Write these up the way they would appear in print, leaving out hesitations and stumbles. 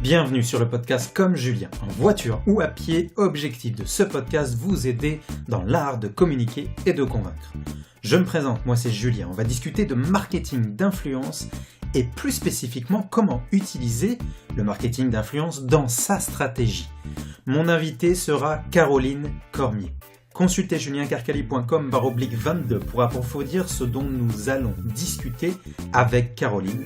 Bienvenue sur le podcast Comme Julien. En voiture ou à pied, objectif de ce podcast, vous aider dans l'art de communiquer et de convaincre. Je me présente, moi c'est Julien. On va discuter de marketing d'influence et plus spécifiquement comment utiliser le marketing d'influence dans sa stratégie. Mon invité sera Caroline Cormier. Consultez juliencarcali.com/22 pour approfondir ce dont nous allons discuter avec Caroline.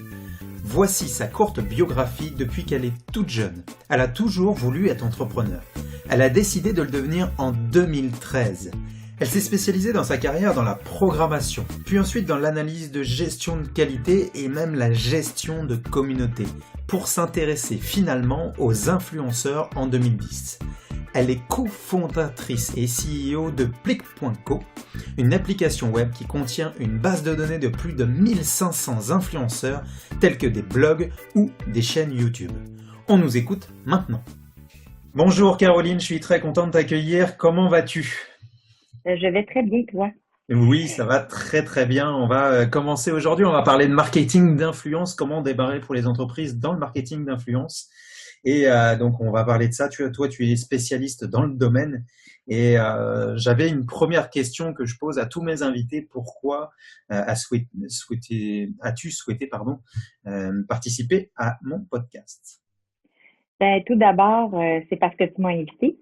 Voici sa courte biographie depuis qu'elle est toute jeune. Elle a toujours voulu être entrepreneur. Elle a décidé de le devenir en 2013. Elle s'est spécialisée dans sa carrière dans la programmation, puis ensuite dans l'analyse de gestion de qualité et même la gestion de communauté, pour s'intéresser finalement aux influenceurs en 2010. Elle est cofondatrice et CEO de Plick.co, une application web qui contient une base de données de plus de 1500 influenceurs tels que des blogs ou des chaînes YouTube. On nous écoute maintenant. Bonjour Caroline, je suis très content de t'accueillir. Comment vas-tu ? Je vais très bien, toi. Oui, ça va très très bien. On va commencer aujourd'hui. On va parler de marketing d'influence, comment démarrer pour les entreprises dans le marketing d'influence. Et donc, on va parler de ça. Toi, tu es spécialiste dans le domaine. Et j'avais une première question que je pose à tous mes invités. Pourquoi as-tu souhaité participer à mon podcast? Tout d'abord, c'est parce que tu m'as invité.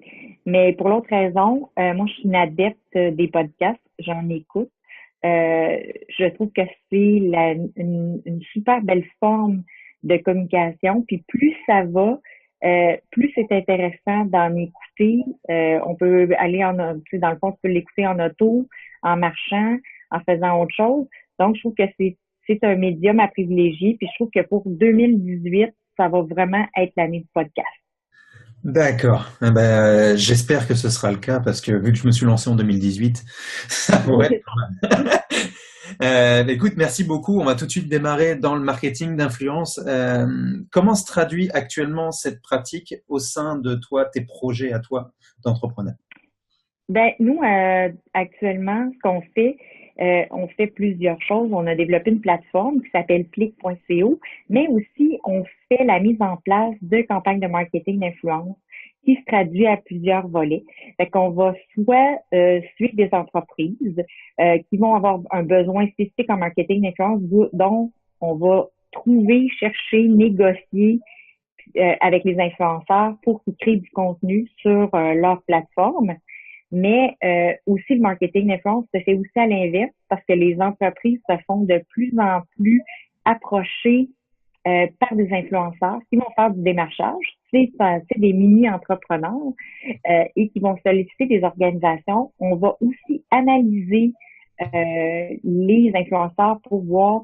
Mais pour l'autre raison, moi, je suis une adepte des podcasts. J'en écoute. Je trouve que c'est une super belle forme de communication. Puis plus ça va, plus c'est intéressant d'en écouter. On peut aller dans le fond, tu peux l'écouter en auto, en marchant, en faisant autre chose. Donc, je trouve que c'est un médium à privilégier. Puis je trouve que pour 2018, ça va vraiment être l'année du podcast. D'accord. J'espère que ce sera le cas parce que vu que je me suis lancé en 2018, ça pourrait être pas mal. Écoute, merci beaucoup. On va tout de suite démarrer dans le marketing d'influence. Comment se traduit actuellement cette pratique au sein de toi, tes projets à toi d'entrepreneur? Nous, actuellement, ce qu'on fait, on fait plusieurs choses. On a développé une plateforme qui s'appelle Plick.co, mais aussi on fait la mise en place de campagnes de marketing d'influence qui se traduit à plusieurs volets. Fait qu'on va soit suivre des entreprises qui vont avoir un besoin spécifique en marketing d'influence dont on va trouver, chercher, négocier avec les influenceurs pour qu'ils créent du contenu sur leur plateforme. Mais aussi, le marketing d'influence se fait aussi à l'inverse parce que les entreprises se font de plus en plus approcher par des influenceurs qui vont faire du démarchage. C'est des mini-entrepreneurs et qui vont solliciter des organisations. On va aussi analyser les influenceurs pour voir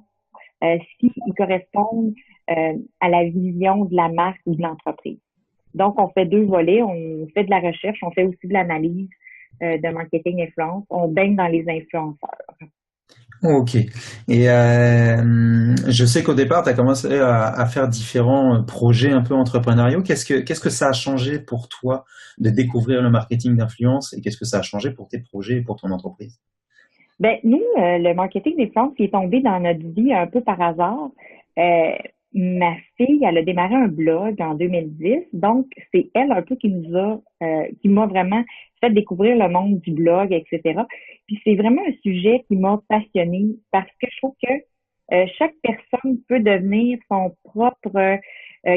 s'ils correspondent à la vision de la marque ou de l'entreprise. Donc, on fait deux volets. On fait de la recherche, on fait aussi de l'analyse de marketing influence. On baigne dans les influenceurs. Ok. Et je sais qu'au départ, tu as commencé à faire différents projets un peu entrepreneuriaux. Qu'est-ce que ça a changé pour toi de découvrir le marketing d'influence et qu'est-ce que ça a changé pour tes projets et pour ton entreprise? Nous, le marketing d'influence qui est tombé dans notre vie un peu par hasard. Ma fille, elle a démarré un blog en 2010, donc c'est elle un peu qui m'a vraiment fait découvrir le monde du blog, etc. Puis c'est vraiment un sujet qui m'a passionnée parce que je trouve que chaque personne peut devenir son propre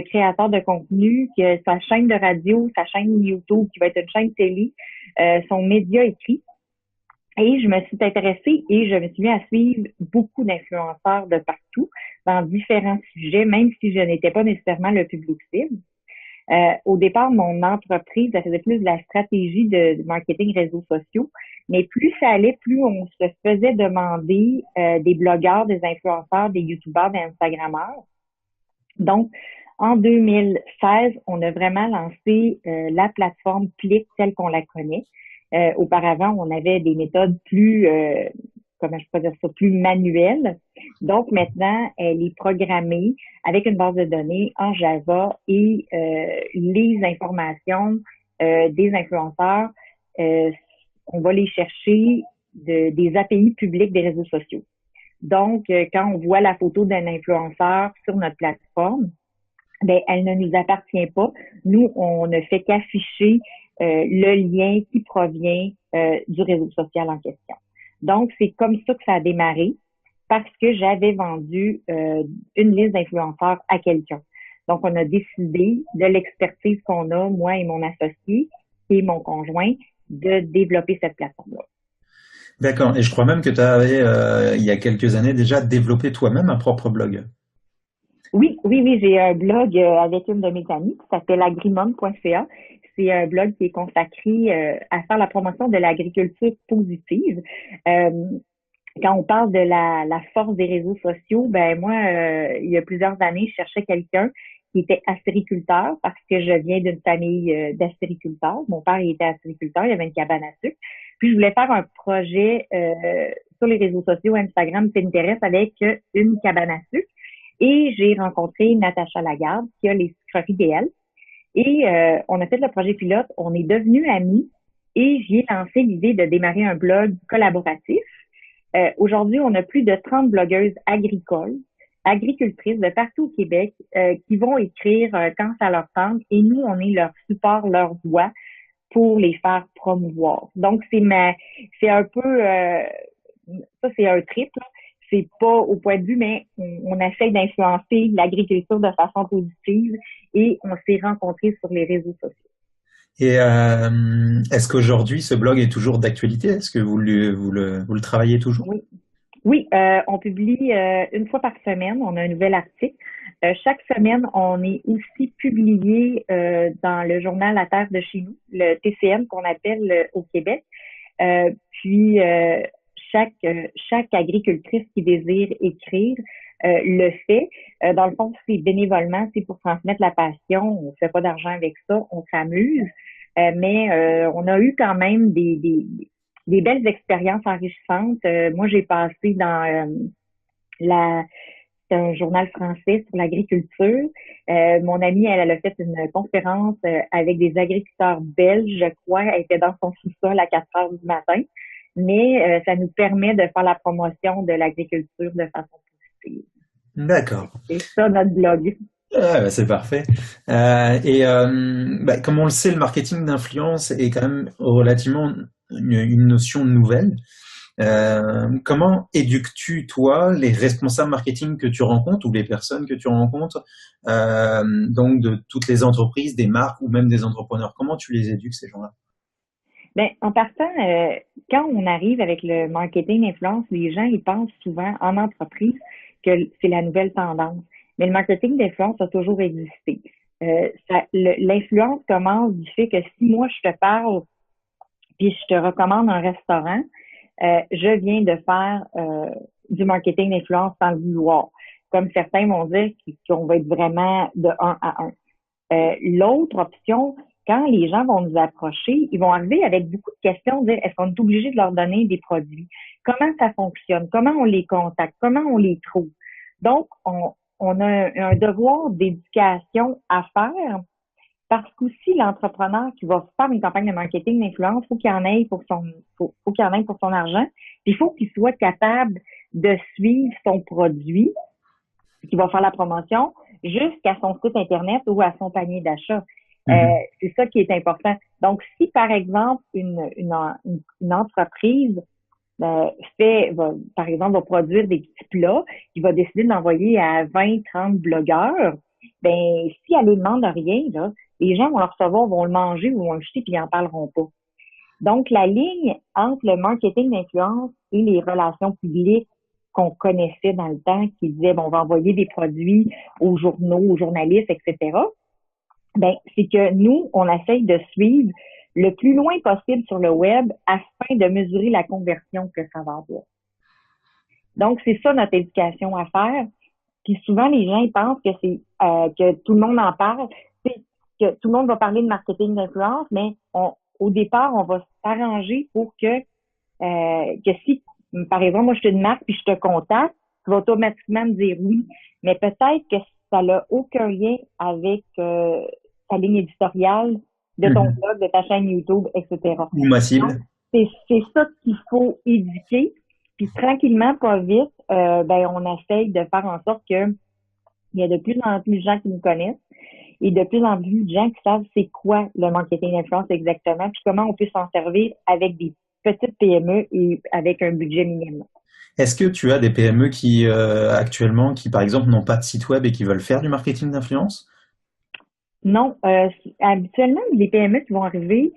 créateur de contenu, que sa chaîne de radio, sa chaîne YouTube, qui va être une chaîne télé, son média écrit. Et je me suis intéressée et je me suis mis à suivre beaucoup d'influenceurs de partout dans différents sujets, même si je n'étais pas nécessairement le public cible. Au départ, mon entreprise, elle faisait plus de la stratégie de marketing réseaux sociaux, mais plus ça allait, plus on se faisait demander des blogueurs, des influenceurs, des youtubeurs, des instagrammeurs. Donc, en 2016, on a vraiment lancé la plateforme Plick telle qu'on la connaît. Auparavant, on avait des méthodes plus, plus manuelles. Donc, maintenant, elle est programmée avec une base de données en Java et les informations des influenceurs, on va les chercher des API publiques des réseaux sociaux. Donc, quand on voit la photo d'un influenceur sur notre plateforme, ben, elle ne nous appartient pas. Nous, on ne fait qu'afficher le lien qui provient du réseau social en question. Donc, c'est comme ça que ça a démarré parce que j'avais vendu une liste d'influenceurs à quelqu'un. Donc, on a décidé de l'expertise qu'on a, moi et mon associé et mon conjoint, de développer cette plateforme-là. D'accord. Et je crois même que tu avais, il y a quelques années déjà, développé toi-même un propre blog. Oui, j'ai un blog avec une de mes amies qui s'appelle agrimum.ca. C'est un blog qui est consacré à faire la promotion de l'agriculture positive. Euh, Quand on parle de la force des réseaux sociaux, ben moi, il y a plusieurs années, je cherchais quelqu'un qui était acériculteur parce que je viens d'une famille d'acériculteurs. Mon père il était acériculteur, il avait une cabane à sucre. Puis je voulais faire un projet sur les réseaux sociaux, Instagram, Pinterest avec une cabane à sucre. Et j'ai rencontré Natacha Lagarde qui a les sucreries DL. Et on a fait le projet pilote, on est devenus amis et j'ai lancé l'idée de démarrer un blog collaboratif. Aujourd'hui, on a plus de 30 blogueuses agricoles, agricultrices de partout au Québec qui vont écrire quand ça leur tente et nous, on est leur support, leur voix pour les faire promouvoir. Donc, c'est un peu, ça c'est un trip, là. C'est pas au point de vue, mais on essaie d'influencer l'agriculture de façon positive et on s'est rencontrés sur les réseaux sociaux. Et est-ce qu'aujourd'hui ce blog est toujours d'actualité? Est-ce que vous le travaillez toujours? Oui. Oui, on publie une fois par semaine, on a un nouvel article. Chaque semaine, on est aussi publié dans le journal La Terre de chez nous, le TCM qu'on appelle au Québec. Puis chaque agricultrice qui désire écrire le fait. Dans le fond, c'est bénévolement, c'est pour transmettre la passion. On fait pas d'argent avec ça, on s'amuse. Mais on a eu quand même des belles expériences enrichissantes. Moi, j'ai passé dans la c'est un journal français sur l'agriculture. Mon amie, elle a fait une conférence avec des agriculteurs belges, je crois. Elle était dans son sous-sol à 4 heures du matin. Mais ça nous permet de faire la promotion de l'agriculture de façon positive. D'accord. C'est ça notre blog. Ah, bah, c'est parfait. Comme on le sait, le marketing d'influence est quand même relativement une notion nouvelle. Comment éduques-tu, toi, les responsables marketing que tu rencontres ou les personnes que tu rencontres, donc de toutes les entreprises, des marques ou même des entrepreneurs? Comment tu les éduques, ces gens-là? Ben, en partant, quand on arrive avec le marketing d'influence, les gens ils pensent souvent en entreprise que c'est la nouvelle tendance. Mais le marketing d'influence a toujours existé. L'influence commence du fait que si moi je te parle puis je te recommande un restaurant, je viens de faire du marketing d'influence sans le vouloir. Comme certains vont dire qu'on va être vraiment de un à un. L'autre option, quand les gens vont nous approcher, ils vont arriver avec beaucoup de questions, dire est-ce qu'on est obligé de leur donner des produits? Comment ça fonctionne? Comment on les contacte? Comment on les trouve? Donc, on a un devoir d'éducation à faire parce qu'aussi l'entrepreneur qui va faire une campagne de marketing d'influence, faut qu'il en ait pour faut qu'il en ait pour son argent, puis il faut qu'il soit capable de suivre son produit qui va faire la promotion jusqu'à son site Internet ou à son panier d'achat. C'est ça qui est important. Donc, si par exemple une entreprise par exemple, va produire des petits plats, il va décider d'envoyer à 20, 30 blogueurs, ben si elle ne demande rien, là, les gens vont le recevoir, vont le manger ou vont le jeter puis ils n'en parleront pas. Donc, la ligne entre le marketing d'influence et les relations publiques qu'on connaissait dans le temps, qui disait bon, on va envoyer des produits aux journaux, aux journalistes, etc. Ben, c'est que nous, on essaye de suivre le plus loin possible sur le web afin de mesurer la conversion que ça va avoir. Donc, c'est ça notre éducation à faire. Puis souvent, les gens ils pensent que c'est que tout le monde en parle, c'est que tout le monde va parler de marketing d'influence, mais au départ, on va s'arranger pour que si, par exemple, moi je suis une marque puis je te contacte, tu vas automatiquement me dire oui, mais peut-être que ça n'a aucun lien avec ta ligne éditoriale de ton blog, de ta chaîne YouTube, etc. Ou ma Donc, cible. c'est ça qu'il faut éduquer. Puis tranquillement, pas vite, on essaye de faire en sorte que il y a de plus en plus de gens qui nous connaissent. et de plus en plus de gens qui savent c'est quoi le marketing d'influence exactement, puis comment on peut s'en servir avec des petites PME et avec un budget minimum. Est-ce que tu as des PME qui actuellement, qui par exemple n'ont pas de site web et qui veulent faire du marketing d'influence? Non, habituellement, les PME qui vont arriver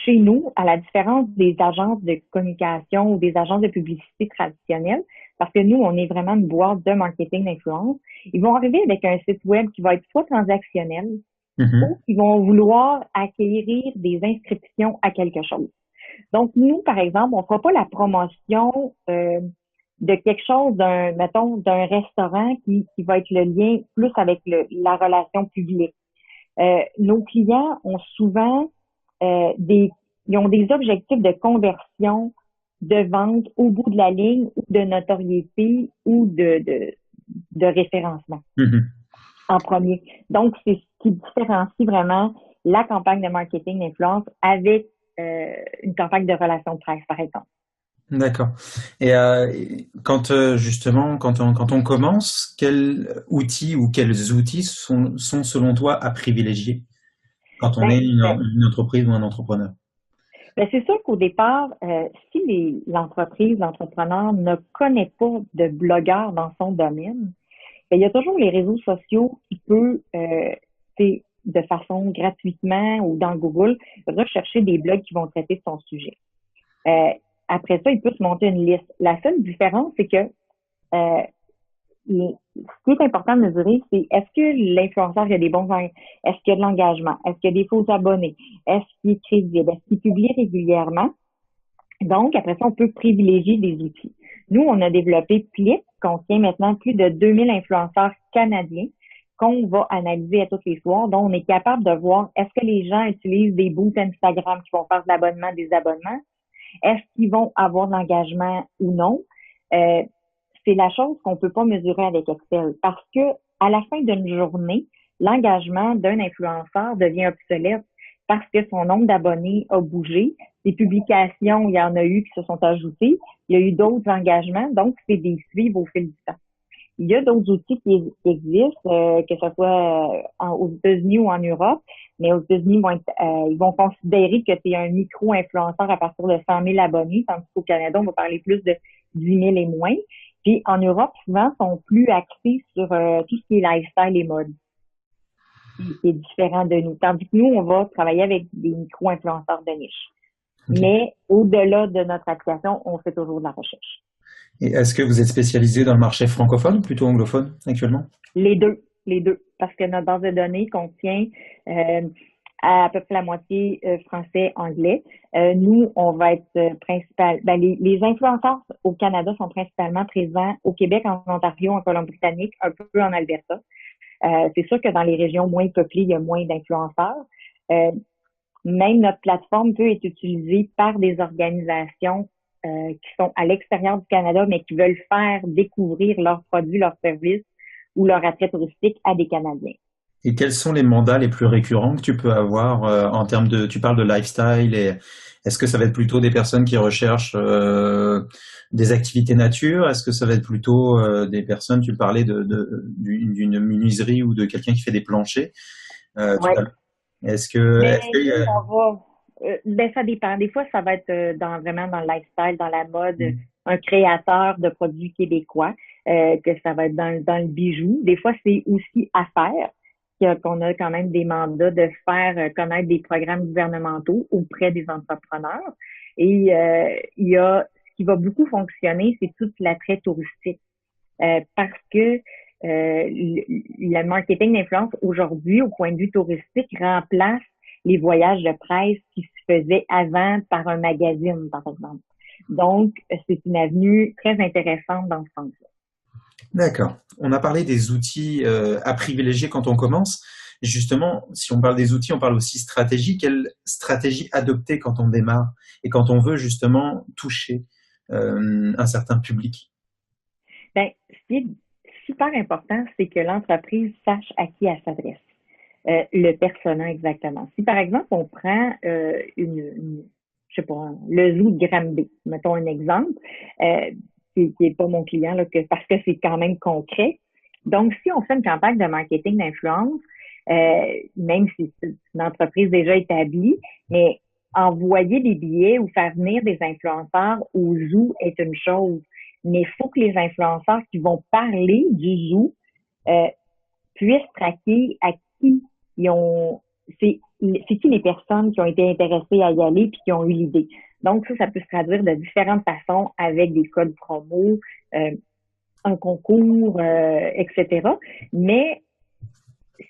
chez nous, à la différence des agences de communication ou des agences de publicité traditionnelles, parce que nous, on est vraiment une boîte de marketing d'influence, ils vont arriver avec un site web qui va être soit transactionnel ou Mhm. qui vont vouloir acquérir des inscriptions à quelque chose. Donc, nous, par exemple, on ne fera pas la promotion de quelque chose mettons, d'un restaurant qui va être le lien plus avec la relation publique. Nos clients ont souvent ils ont des objectifs de conversion, de vente au bout de la ligne ou de notoriété ou de référencement Mhm. en premier. Donc, c'est ce qui différencie vraiment la campagne de marketing d'influence avec une campagne de relations de presse, par exemple. D'accord. Et quand justement, quand on commence, quels outils ou quels outils sont selon toi à privilégier quand on est Ben, une entreprise ou un entrepreneur? ben, c'est sûr qu'au départ, si l'entreprise, l'entrepreneur ne connaît pas de blogueur dans son domaine, ben, il y a toujours les réseaux sociaux qui peuvent, de façon gratuitement ou dans Google, rechercher des blogs qui vont traiter de son sujet. Euh, Après ça, il peut se monter une liste. La seule différence, c'est que ce qui est important de mesurer, c'est est-ce que l'influenceur a des est-ce qu'il y a de l'engagement, est-ce qu'il y a des faux abonnés, est-ce qu'il est crédible, est-ce qu'il publie régulièrement. Donc, après ça, on peut privilégier des outils. Nous, on a développé Plit, qui contient maintenant plus de 2000 influenceurs canadiens qu'on va analyser à tous les soirs. Donc, on est capable de voir est-ce que les gens utilisent des boosts Instagram qui vont faire de l'abonnement, des abonnements? Est-ce qu'ils vont avoir de l'engagement ou non? Euh, c'est la chose qu'on peut pas mesurer avec Excel parce que à la fin d'une journée, l'engagement d'un influenceur devient obsolète parce que son nombre d'abonnés a bougé. Les publications, il y en a eu qui se sont ajoutées. Il y a eu d'autres engagements, donc c'est des suivre au fil du temps. Il y a d'autres outils qui existent, que ce soit aux États-Unis ou en Europe, mais aux États-Unis, ils vont considérer que tu es un micro-influenceur à partir de 100 000 abonnés, tandis qu'au Canada, on va parler plus de 10 000 et moins. Puis en Europe, souvent, sont plus axés sur tout ce qui est lifestyle et mode, qui est différent de nous. Tandis que nous, on va travailler avec des micro-influenceurs de niche. Ok. Mais au-delà de notre application, on fait toujours de la recherche. Et est-ce que vous êtes spécialisé dans le marché francophone ou plutôt anglophone actuellement? Les deux, parce que notre base de données contient à peu près la moitié français, anglais. Nous, on va être principal. Ben, les influenceurs au Canada sont principalement présents au Québec, en Ontario, en Colombie-Britannique, un peu en Alberta. C'est sûr que dans les régions moins peuplées, il y a moins d'influenceurs. Euh, Même notre plateforme peut être utilisée par des organisations qui sont à l'extérieur du Canada, mais qui veulent faire découvrir leurs produits, leurs services ou leur attrait touristique à des Canadiens. Et quels sont les mandats les plus récurrents que tu peux avoir en termes de, tu parles de lifestyle et est-ce que ça va être plutôt des personnes qui recherchent des activités nature? Est-ce que ça va être plutôt des personnes, tu parlais d'une menuiserie ou de quelqu'un qui fait des planchers? Oui, Est-ce mais que, nous, on va. Ben, ça dépend. Des fois, ça va être vraiment dans le lifestyle, dans la mode, un créateur de produits québécois, que ça va être dans le bijou. Des fois, c'est aussi affaires, qu'on a quand même des mandats de faire connaître des programmes gouvernementaux auprès des entrepreneurs. Et il y a ce qui va beaucoup fonctionner, c'est tout l'attrait touristique. Parce que le marketing d'influence aujourd'hui, au point de vue touristique, remplace les voyages de presse qui se faisaient avant par un magazine, par exemple. Donc, c'est une avenue très intéressante dans ce sens-là. d'accord. On a parlé des outils à privilégier quand on commence. Justement, si on parle des outils, on parle aussi stratégie. Quelle stratégie adopter quand on démarre et quand on veut justement toucher un certain public? Ben, ce qui est super important, c'est que l'entreprise sache à qui elle s'adresse. Le persona exactement. Si par exemple on prend je sais pas, le zoo de Granby, mettons un exemple, qui est pas mon client là, parce que c'est quand même concret. Donc si on fait une campagne de marketing d'influence, même si c'est une entreprise déjà établie, mais envoyer des billets ou faire venir des influenceurs au zoo est une chose. Mais il faut que les influenceurs qui vont parler du zoo euh, puissent traquer à qui ils ont, c'est qui les personnes qui ont été intéressées à y aller puis qui ont eu l'idée. Donc ça peut se traduire de différentes façons avec des codes promo, euh, un concours, etc. Mais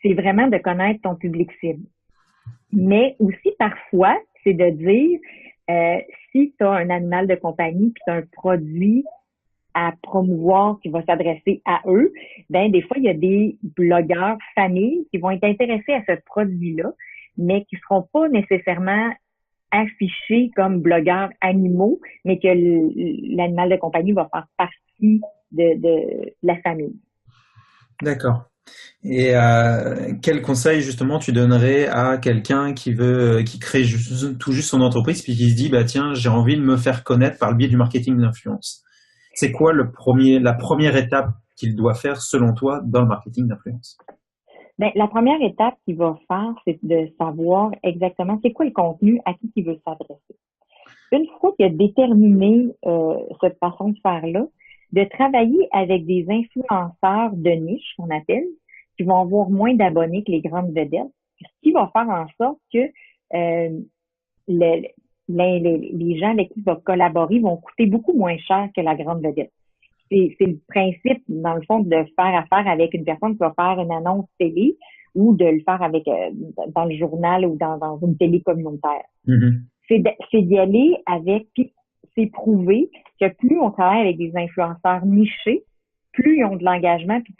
c'est vraiment de connaître ton public cible. Mais aussi parfois, c'est de dire si tu as un animal de compagnie puis tu as un produit à promouvoir qui va s'adresser à eux, ben des fois, il y a des blogueurs familles qui vont être intéressés à ce produit-là, mais qui ne seront pas nécessairement affichés comme blogueurs animaux, mais que l'animal de compagnie va faire partie de la famille. D'accord. Et quel conseil justement tu donnerais à quelqu'un qui crée tout juste son entreprise puis qui se dit bah tiens j'ai envie de me faire connaître par le biais du marketing d'influence. C'est quoi la première étape qu'il doit faire selon toi dans le marketing d'influence? Ben, la première étape qu'il va faire, c'est de savoir exactement c'est quoi le contenu à qui il veut s'adresser. Une fois qu'il a déterminé cette façon de faire-là, de travailler avec des influenceurs de niche, qu'on appelle, qui vont avoir moins d'abonnés que les grandes vedettes, ce qui va faire en sorte que le, les gens avec qui il va collaborer vont coûter beaucoup moins cher que la grande vedette. C'est le principe, dans le fond, de faire affaire avec une personne qui va faire une annonce télé ou de le faire avec dans le journal ou dans une télé communautaire. Mm-hmm. C'est d'y aller avec, puis c'est prouvé que plus on travaille avec des influenceurs nichés, plus ils ont de l'engagement, puis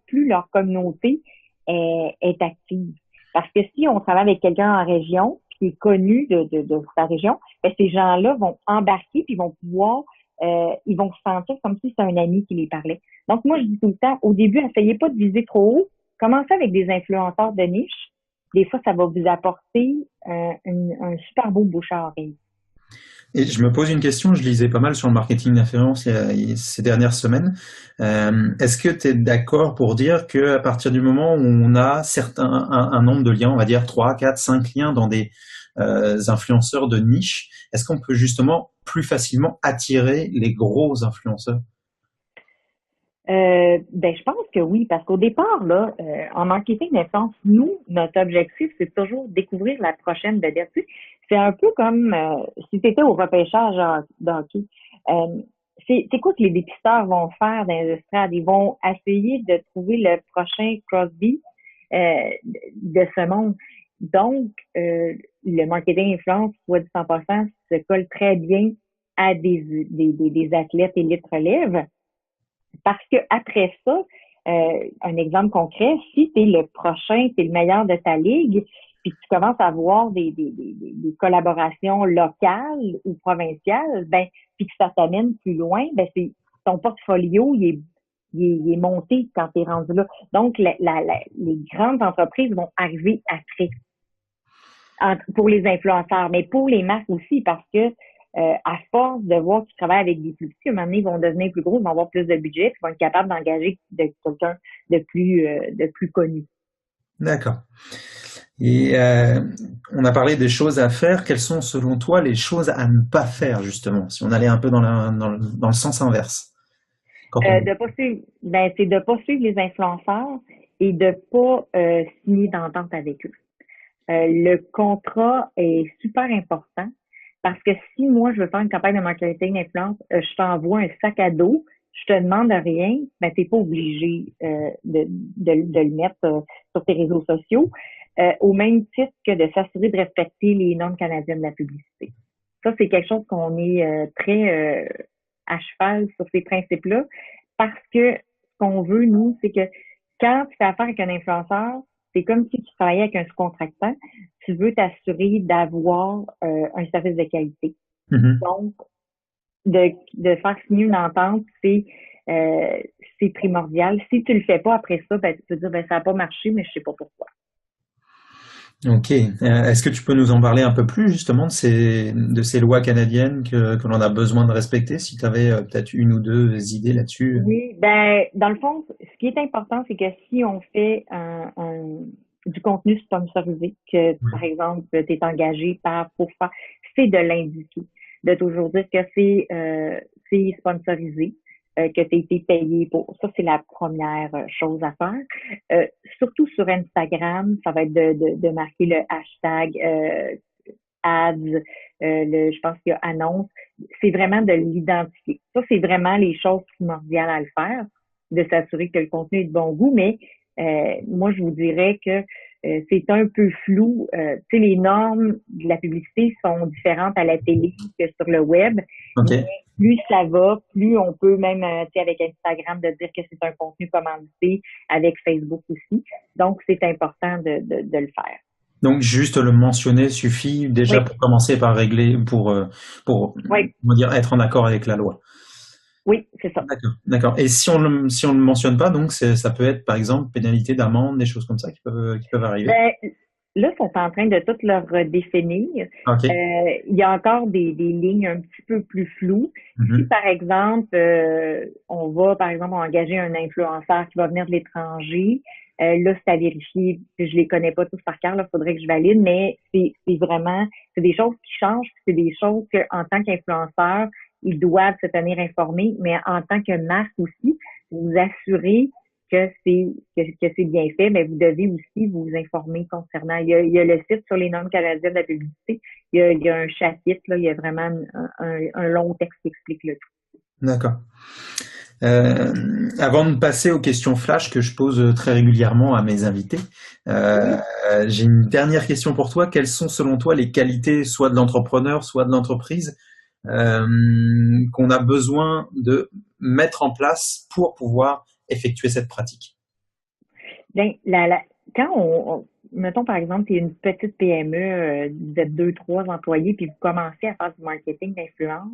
plus leur communauté est active. Parce que si on travaille avec quelqu'un en région, puis qui est connu de sa région, ben ces gens-là vont embarquer, puis vont pouvoir, ils vont se sentir comme si c'était un ami qui les parlait. Donc moi, je dis tout le temps, au début, essayez pas de viser trop haut, commencez avec des influenceurs de niche. Des fois, ça va vous apporter un super beau bouche à oreille. Et je me pose une question, je lisais pas mal sur le marketing d'influence ces dernières semaines. Est-ce que tu es d'accord pour dire qu'à partir du moment où on a un nombre de liens, on va dire 3, 4, 5 liens dans des influenceurs de niche, est-ce qu'on peut justement plus facilement attirer les gros influenceurs? Ben, je pense que oui, parce qu'au départ, là, en marketing d'influence, nous, notre objectif, c'est toujours découvrir la prochaine vedette. Tu sais, c'est un peu comme si tu étais au repêchage d'hockey. C'est quoi que les dépisteurs vont faire dans les estrades? Ils vont essayer de trouver le prochain Crosby de ce monde. Donc, le marketing influence, soit dit en passant, se colle très bien à des athlètes élite relève. Parce que après ça, un exemple concret, si tu es le prochain, tu es le meilleur de ta ligue, puis que tu commences à avoir des collaborations locales ou provinciales, ben, puis que ça t'amène plus loin, ben c'est ton portfolio, il est monté quand tu es rendu là. Donc, les grandes entreprises vont arriver après pour les influenceurs, mais pour les marques aussi, parce que à force de voir qu'ils travaillent avec des plus petits, à un moment donné, ils vont devenir plus gros, ils vont avoir plus de budget, puis ils vont être capables d'engager quelqu'un de plus connu. D'accord. Et on a parlé des choses à faire. Quelles sont, selon toi, les choses à ne pas faire, justement, si on allait un peu dans le sens inverse? De pas suivre, ben, c'est de pas suivre les influenceurs et de pas signer d'entente avec eux. Le contrat est super important parce que si moi, je veux faire une campagne de marketing d'influence, je t'envoie un sac à dos, je te demande rien, ben, t'es pas obligé de le mettre sur tes réseaux sociaux, au même titre que de s'assurer de respecter les normes canadiennes de la publicité. Ça, c'est quelque chose qu'on est très à cheval sur ces principes-là parce que ce qu'on veut, nous, c'est que quand tu fais affaire avec un influenceur, c'est comme si tu travaillais avec un sous-contractant. Tu veux t'assurer d'avoir un service de qualité. Mm-hmm. Donc, de faire signer une entente, c'est primordial. Si tu le fais pas après ça, ben, tu peux dire ben ça n'a pas marché, mais je sais pas pourquoi. Ok. Est-ce que tu peux nous en parler un peu plus justement de ces lois canadiennes que l'on a besoin de respecter, si tu avais peut-être une ou deux idées là-dessus? Oui, ben dans le fond, ce qui est important, c'est que si on fait du contenu sponsorisé, que Oui. par exemple, tu es engagé pour faire, c'est de l'indiquer, de toujours dire que c'est sponsorisé, que tu as été payé pour. Ça, c'est la première chose à faire. Surtout sur Instagram, ça va être de marquer le hashtag ads, je pense qu'il y a annonce. C'est vraiment de l'identifier. Ça, c'est vraiment les choses primordiales à le faire, de s'assurer que le contenu est de bon goût, mais moi, je vous dirais que c'est un peu flou. Tu sais, les normes de la publicité sont différentes à la télé que sur le web, Ok. mais plus ça va, plus on peut même, tu sais, avec Instagram, de dire que c'est un contenu commandité, avec Facebook aussi. Donc, c'est important de le faire. Donc juste le mentionner suffit déjà Oui, pour commencer par régler, pour oui, on va dire être en accord avec la loi. oui, c'est ça. D'accord, d'accord. Et si on le mentionne pas, donc ça peut être par exemple pénalité d'amende, des choses comme ça qui peuvent arriver. Ben, là, ils sont en train de tout leur redéfinir. Ok. Il y a encore des lignes un petit peu plus floues. Si, Mhm. par exemple, on va, par exemple, engager un influenceur qui va venir de l'étranger, là, c'est à vérifier. Je les connais pas tous par cœur, là, faudrait que je valide, mais c'est vraiment, c'est des choses qui changent, puis c'est des choses qu'en tant qu'influenceur, ils doivent se tenir informés, mais en tant que marque aussi, vous assurer que c'est bien fait, mais vous devez aussi vous informer concernant. Il y a le site sur les normes canadiennes de la publicité. Il y a un chapitre, là, il y a vraiment un long texte qui explique le tout. D'accord. Avant de passer aux questions flash que je pose très régulièrement à mes invités, euh, Oui. j'ai une dernière question pour toi. Quelles sont selon toi les qualités, soit de l'entrepreneur, soit de l'entreprise, euh, qu'on a besoin de mettre en place pour pouvoir effectuer cette pratique? Bien, quand mettons par exemple, tu es une petite PME, vous êtes deux, trois employés, puis vous commencez à faire du marketing d'influence,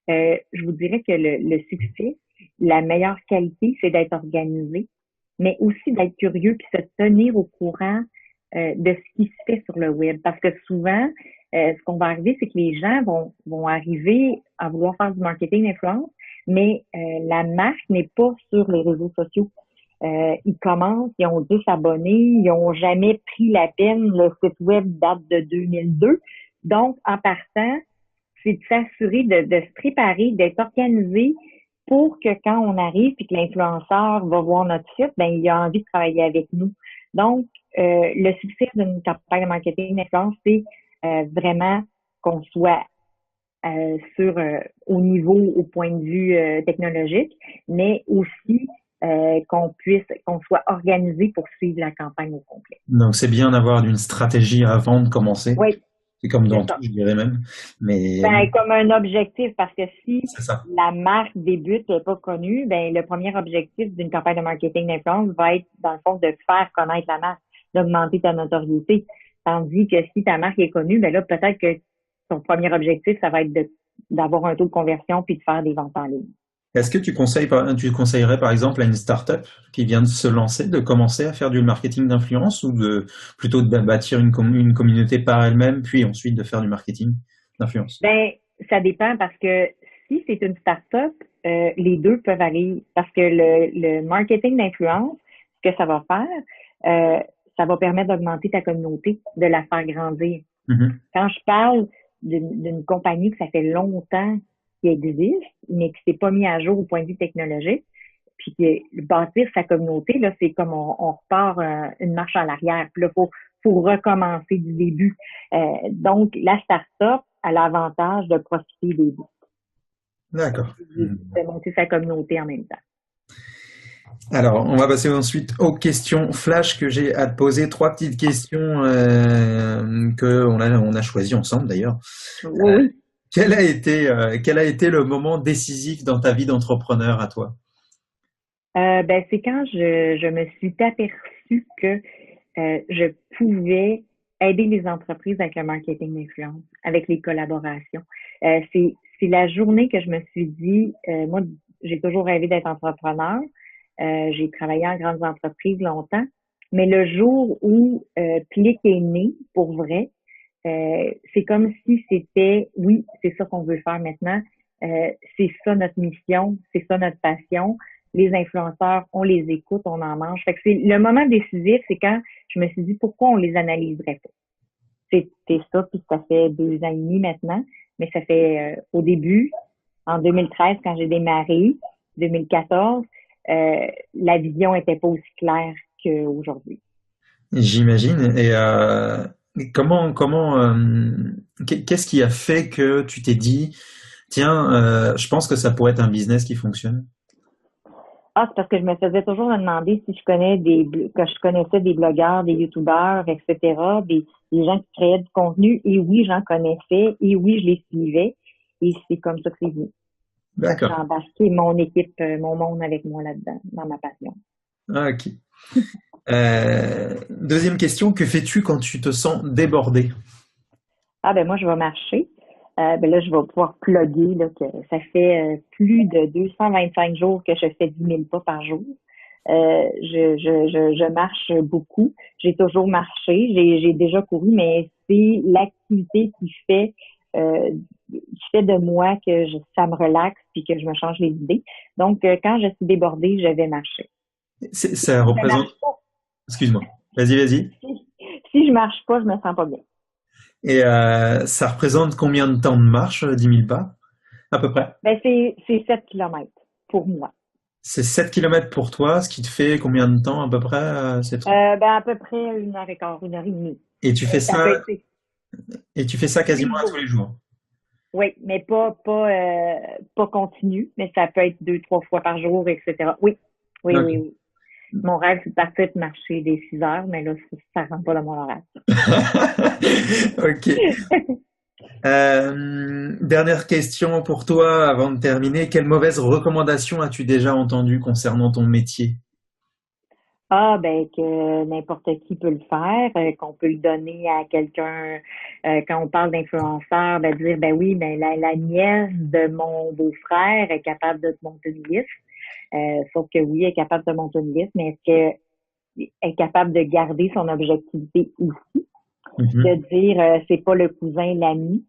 je vous dirais que le succès, la meilleure qualité, c'est d'être organisé, mais aussi d'être curieux puis se tenir au courant de ce qui se fait sur le web. Parce que souvent, ce qu'on va arriver, c'est que les gens vont arriver à vouloir faire du marketing d'influence, mais la marque n'est pas sur les réseaux sociaux. Ils commencent, ils ont 10 abonnés, ils n'ont jamais pris la peine, le site web date de 2002. Donc, en partant, c'est de s'assurer de se préparer, d'être organisé pour que quand on arrive et que l'influenceur va voir notre site, ben il a envie de travailler avec nous. Donc, le succès d'une campagne de marketing d'influence, c'est vraiment qu'on soit au niveau, au point de vue technologique, mais aussi qu'on soit organisé pour suivre la campagne au complet. Donc c'est bien d'avoir une stratégie avant de commencer. Oui, C'est comme c'est dans tout, ça. je dirais même. Mais Ben, comme un objectif, parce que si c'est ça. la marque débute et n'est pas connue, ben, le premier objectif d'une campagne de marketing d'influence va être, dans le fond, de faire connaître la marque, d'augmenter ta notoriété. Tandis que si ta marque est connue, ben là, peut-être que ton premier objectif, ça va être d'avoir un taux de conversion puis de faire des ventes en ligne. Est-ce que tu conseillerais par exemple à une start-up qui vient de se lancer de commencer à faire du marketing d'influence ou plutôt de bâtir une communauté par elle-même puis ensuite de faire du marketing d'influence? Ben, ça dépend parce que si c'est une start-up, les deux peuvent aller parce que le marketing d'influence, ce que ça va faire, ça va permettre d'augmenter ta communauté, de la faire grandir. Mhm. Quand je parle d'une compagnie que ça fait longtemps qui existe, mais qui s'est pas mis à jour au point de vue technologique, puis bâtir sa communauté, là, c'est comme on repart une marche en arrière. Puis là, faut recommencer du début. Donc, la start-up a l'avantage de profiter des deux, D'accord. de monter sa communauté en même temps. Alors, on va passer ensuite aux questions flash que j'ai à te poser. Trois petites questions que on a choisies ensemble d'ailleurs. Oui, oui. Quel a été le moment décisif dans ta vie d'entrepreneur à toi? Ben, c'est quand je me suis aperçue que je pouvais aider les entreprises avec le marketing d'influence, avec les collaborations. C'est la journée que je me suis dit, moi, j'ai toujours rêvé d'être entrepreneur. J'ai travaillé en grandes entreprises longtemps, mais le jour où Plick est né, pour vrai, c'est comme si c'était, oui, c'est ça qu'on veut faire maintenant. C'est ça notre mission, c'est ça notre passion. les influenceurs, on les écoute, on en mange. Fait que c'est le moment décisif, c'est quand je me suis dit pourquoi on les analyserait pas. C'était ça, puis ça fait 2 ans et demi maintenant, mais ça fait au début, en 2013, quand j'ai démarré, 2014, la vision était pas aussi claire qu'aujourd'hui. J'imagine. Et qu'est-ce qui a fait que tu t'es dit, tiens, je pense que ça pourrait être un business qui fonctionne? Ah, c'est parce que je me faisais toujours me demander si je connaissais des blogueurs, des youtubeurs, etc., des gens qui créaient du contenu. Et oui, j'en connaissais. Et oui, je les suivais. Et c'est comme ça que c'est venu. D'accord. J'ai embarqué mon équipe, mon monde avec moi là-dedans, dans ma passion. Ah, ok. Deuxième question, que fais-tu quand tu te sens débordé? Ah, ben moi, je vais marcher. Ben là, je vais pouvoir plugger là, que ça fait plus de 225 jours que je fais 10 000 pas par jour. Je marche beaucoup. J'ai toujours marché. J'ai déjà couru, mais c'est l'activité qui fait de moi que ça me relaxe puis que je me change les idées. Donc, quand je suis débordée, je vais marcher. Ça représente... Excuse-moi. Vas-y. Si je marche pas, je me sens pas bien. Et ça représente combien de temps de marche, 10 000 pas, à peu près? Ben, c'est 7 kilomètres pour moi. C'est 7 kilomètres pour toi, ce qui te fait combien de temps à peu près? Ben, à peu près 1h15, 1h30. Et tu fais ça quasiment tous les jours? Oui, mais pas continu, mais ça peut être 2-3 fois par jour, etc. Oui. Okay. Oui. Mon rêve, c'est de partir de marcher des 6 heures, mais là, ça rentre pas dans mon horaire. Ok. Dernière question pour toi avant de terminer. Quelle mauvaise recommandation as-tu déjà entendue concernant ton métier? Ah, ben, que n'importe qui peut le faire, qu'on peut le donner à quelqu'un, quand on parle d'influenceur, ben, dire, ben oui, ben, la nièce de mon beau-frère est capable de te monter une liste. Sauf que oui, elle est capable de monter une liste, mais est-ce qu'elle est capable de garder son objectivité aussi? De dire, c'est pas le cousin, l'ami.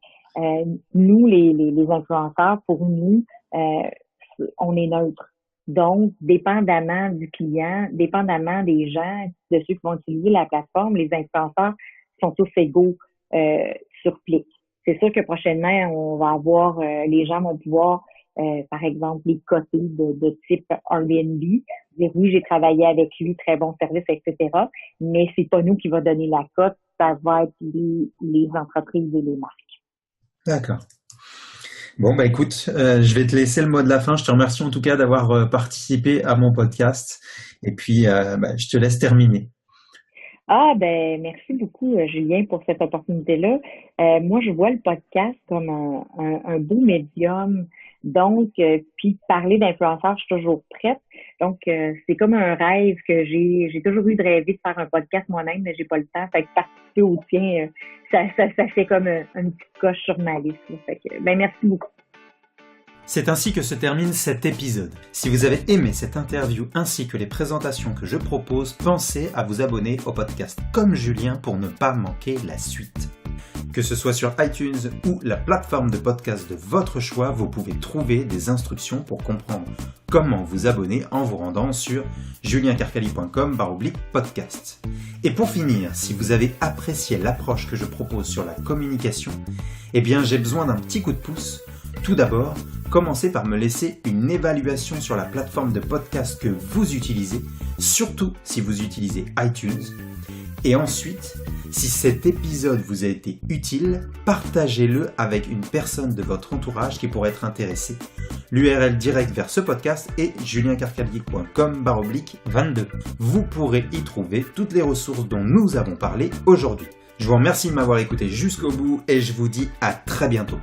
Nous, les influenceurs, pour nous, on est neutre. Donc, dépendamment du client, dépendamment des gens, de ceux qui vont utiliser la plateforme, les influenceurs sont tous égaux sur Plick. C'est sûr que prochainement, on va avoir, les gens vont pouvoir, par exemple, les coter de type Airbnb, dire oui, j'ai travaillé avec lui, très bon service, etc. Mais c'est pas nous qui va donner la cote, ça va être les entreprises et les marques. D'accord. Bon, bah écoute, je vais te laisser le mot de la fin. Je te remercie en tout cas d'avoir participé à mon podcast. Et puis, je te laisse terminer. Ah, ben, merci beaucoup, Julien, pour cette opportunité-là. Moi, je vois le podcast comme un beau médium. Donc, puis parler d'influenceurs, je suis toujours prête. Donc, c'est comme un rêve que j'ai toujours eu de rêver de faire un podcast moi-même, mais j'ai pas le temps. Fait que participer au tien, ça fait comme une petite coche sur ma liste. Fait que, ben, merci beaucoup. C'est ainsi que se termine cet épisode. Si vous avez aimé cette interview ainsi que les présentations que je propose, pensez à vous abonner au podcast Comme Julien pour ne pas manquer la suite. Que ce soit sur iTunes ou la plateforme de podcast de votre choix, vous pouvez trouver des instructions pour comprendre comment vous abonner en vous rendant sur juliencarcali.com/podcast. Et pour finir, si vous avez apprécié l'approche que je propose sur la communication, eh bien j'ai besoin d'un petit coup de pouce. Tout d'abord, commencez par me laisser une évaluation sur la plateforme de podcast que vous utilisez, surtout si vous utilisez iTunes. Et ensuite, si cet épisode vous a été utile, partagez-le avec une personne de votre entourage qui pourrait être intéressée. L'URL direct vers ce podcast est juliencarcali.com/22. Vous pourrez y trouver toutes les ressources dont nous avons parlé aujourd'hui. Je vous remercie de m'avoir écouté jusqu'au bout et je vous dis à très bientôt.